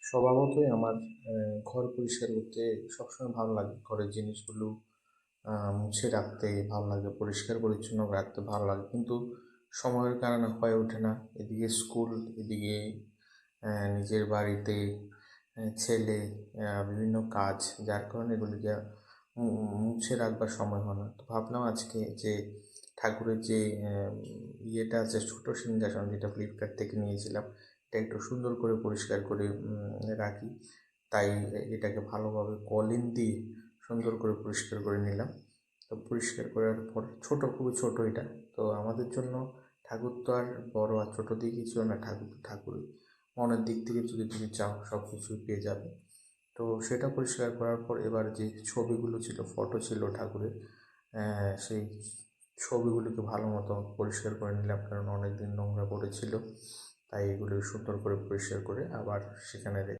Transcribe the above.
স্বভাবতই আমার ঘর পরিষ্কার করতে সবসময় ভালো লাগে। ঘরের জিনিসগুলো মুছে রাখতে ভালো লাগে, পরিষ্কার পরিচ্ছন্ন রাখতে ভালো লাগে, কিন্তু সময়ের কারণে হয়ে ওঠে না। এদিকে স্কুল, এদিকে নিজের বাড়িতে ছেলে, বিভিন্ন কাজ, যার কারণে এগুলিকে মুছে রাখবার সময় হয় না। তো ভাবলাম আজকে যে ঠাকুরের যে ইয়েটা আছে, ছোটো সিংহাসন, যেটা ফ্লিপকার্ট থেকে নিয়েছিলাম, এটা একটু সুন্দর করে পরিষ্কার করে রাখি। তাই এটাকে ভালোভাবে কলিন দিয়ে সুন্দর করে পরিষ্কার করে নিলাম। তো পরিষ্কার করার পর খুবই ছোটো এটা। তো আমাদের জন্য ঠাকুর তো আর বড় আর ছোটো দিয়ে কিছু না, ঠাকুর তো ঠাকুরই। মনের দিক থেকে যদি তুমি চাও সব কিছুই পেয়ে যাবে। তো সেটা পরিষ্কার করার পর এবার যে ছবিগুলো ছিল, ফটো ছিল ঠাকুরের, সেই ছবিগুলোকে ভালো মতো পরিষ্কার করে নিলাম, কারণ অনেক দিন নোংরা পড়েছিল। তাই এগুলো সুন্দর করে পরিষ্কার করে আবার সেখানে